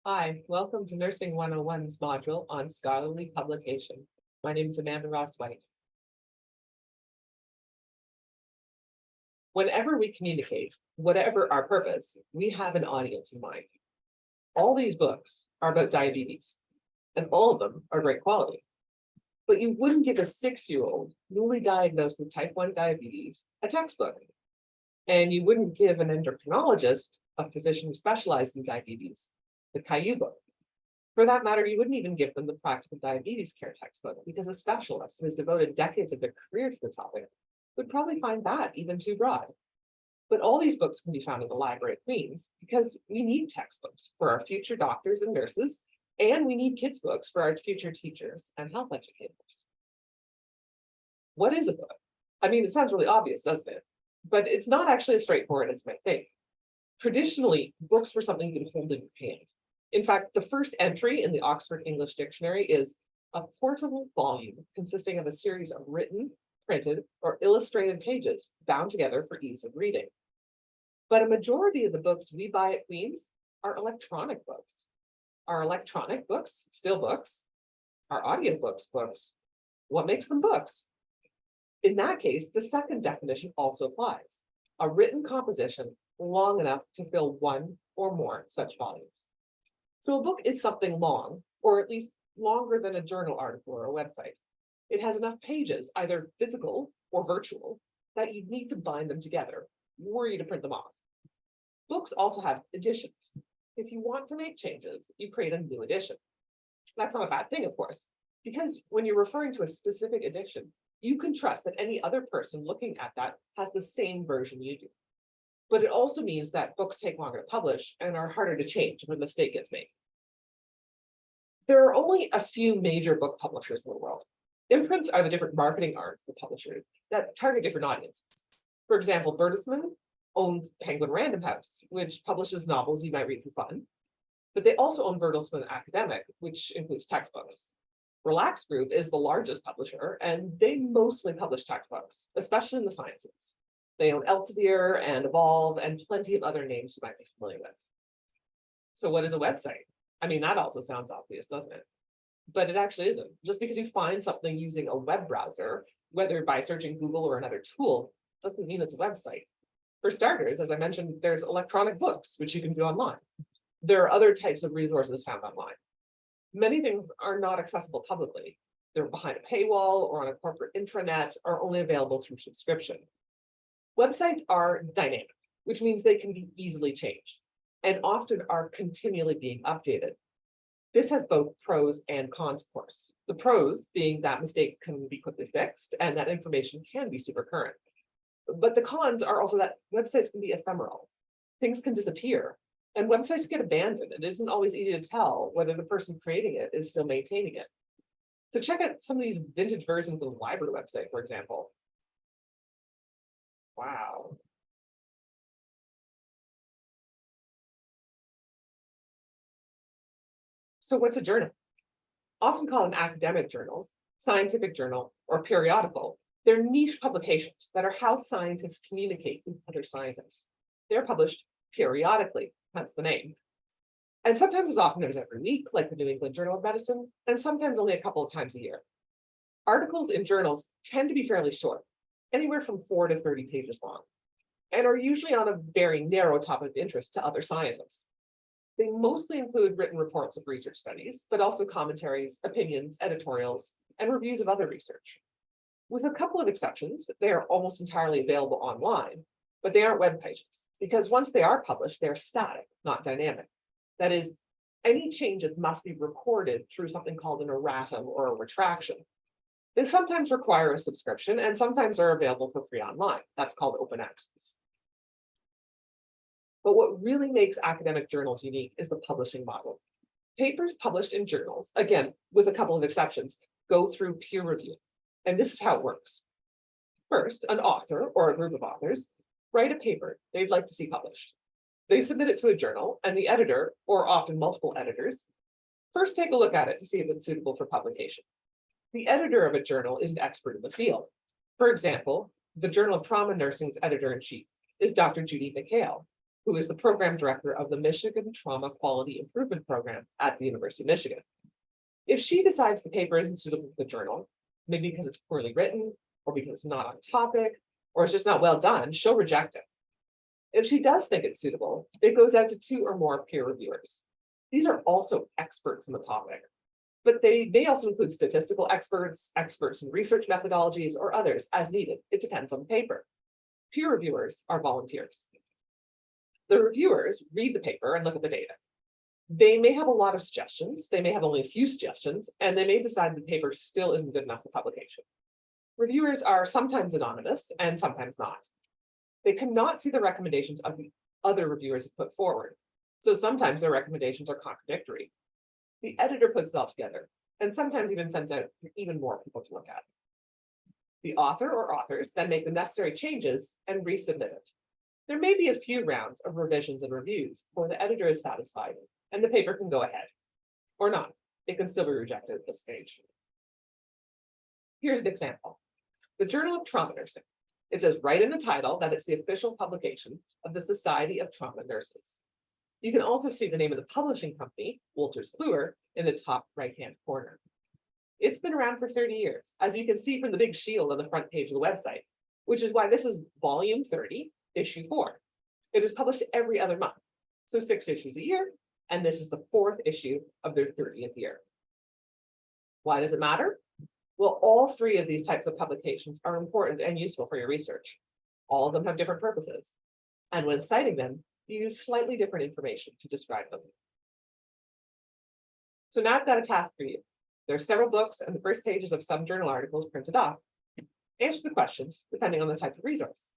Hi, welcome to Nursing 101's module on scholarly publication. My name is Amanda Ross White. Whenever we communicate, whatever our purpose, we have an audience in mind. All these books are about diabetes, and all of them are great quality. But you wouldn't give a 6-year-old newly diagnosed with type 1 diabetes a textbook. And you wouldn't give an endocrinologist, a physician who specializes in diabetes, the Caillou book. For that matter, you wouldn't even give them the practical diabetes care textbook because a specialist who has devoted decades of their career to the topic would probably find that even too broad. But all these books can be found in the Library of Queens because we need textbooks for our future doctors and nurses, and we need kids' books for our future teachers and health educators. What is a book? I mean, it sounds really obvious, doesn't it? But it's not actually as straightforward as you might think. Traditionally, books were something you could hold in your hand. In fact, the first entry in the Oxford English Dictionary is a portable volume consisting of a series of written, printed, or illustrated pages bound together for ease of reading. But a majority of the books we buy at Queen's are electronic books. Are electronic books still books? Are audiobooks books? What makes them books? In that case, the second definition also applies: a written composition long enough to fill one or more such volumes. So a book is something long, or at least longer than a journal article or a website. It has enough pages, either physical or virtual, that you need to bind them together, were you to print them off. Books also have editions. If you want to make changes, you create a new edition. That's not a bad thing, of course, because when you're referring to a specific edition, you can trust that any other person looking at that has the same version you do. But it also means that books take longer to publish and are harder to change if a mistake gets made. There are only a few major book publishers in the world. Imprints are the different marketing arms of the publishers that target different audiences. For example, Bertelsmann owns Penguin Random House, which publishes novels you might read for fun. But they also own Bertelsmann Academic, which includes textbooks. Relax Group is the largest publisher, and they mostly publish textbooks, especially in the sciences. They own Elsevier and Evolve and plenty of other names you might be familiar with. So what is a website? I mean, that also sounds obvious, doesn't it? But it actually isn't. Just because you find something using a web browser, whether by searching Google or another tool, doesn't mean it's a website. For starters, as I mentioned, there's electronic books, which you can do online. There are other types of resources found online. Many things are not accessible publicly. They're behind a paywall or on a corporate intranet, or only available through subscription. Websites are dynamic, which means they can be easily changed and often are continually being updated. This has both pros and cons, of course. The pros being that mistakes can be quickly fixed and that information can be super current. But the cons are also that websites can be ephemeral. Things can disappear and websites get abandoned. It isn't always easy to tell whether the person creating it is still maintaining it. So check out some of these vintage versions of the library website, for example. Wow. So what's a journal? Often called an academic journal, scientific journal, or periodical, they're niche publications that are how scientists communicate with other scientists. They're published periodically, that's the name. And sometimes as often as every week, like the New England Journal of Medicine, and sometimes only a couple of times a year. Articles in journals tend to be fairly short, anywhere from 4 to 30 pages long, and are usually on a very narrow topic of interest to other scientists. They mostly include written reports of research studies, but also commentaries, opinions, editorials, and reviews of other research. With a couple of exceptions, they are almost entirely available online, but they aren't web pages, because once they are published, they're static, not dynamic. That is, any changes must be recorded through something called an erratum or a retraction. They sometimes require a subscription and sometimes are available for free online. That's called open access. But what really makes academic journals unique is the publishing model. Papers published in journals, again, with a couple of exceptions, go through peer review. And this is how it works. First, an author or a group of authors write a paper they'd like to see published. They submit it to a journal, and the editor, or often multiple editors, first take a look at it to see if it's suitable for publication. The editor of a journal is an expert in the field. For example, the Journal of Trauma Nursing's editor-in-chief is Dr. Judy McHale, who is the program director of the Michigan Trauma Quality Improvement Program at the University of Michigan. If she decides the paper isn't suitable for the journal, maybe because it's poorly written, or because it's not on topic, or it's just not well done, she'll reject it. If she does think it's suitable, it goes out to 2 or more peer reviewers. These are also experts in the topic, but they may also include statistical experts, experts in research methodologies, or others as needed. It depends on the paper. Peer reviewers are volunteers. The reviewers read the paper and look at the data. They may have a lot of suggestions, they may have only a few suggestions, and they may decide the paper still isn't good enough for publication. Reviewers are sometimes anonymous and sometimes not. They cannot see the recommendations of the other reviewers have put forward, so sometimes their recommendations are contradictory. The editor puts it all together, and sometimes even sends out even more people to look at. The author or authors then make the necessary changes and resubmit it. There may be a few rounds of revisions and reviews before the editor is satisfied, and the paper can go ahead. Or not, it can still be rejected at this stage. Here's an example. The Journal of Trauma Nursing. It says right in the title that it's the official publication of the Society of Trauma Nurses. You can also see the name of the publishing company, Wolters Kluwer, in the top right-hand corner. It's been around for 30 years, as you can see from the big shield on the front page of the website, which is why this is volume 30, issue 4. It is published every other month, so 6 issues a year, and this is the 4th issue of their 30th year. Why does it matter? Well, all 3 of these types of publications are important and useful for your research. All of them have different purposes, and when citing them, you use slightly different information to describe them. So now I've got a task for you. There are several books and the first pages of some journal articles printed off. Answer the questions depending on the type of resource.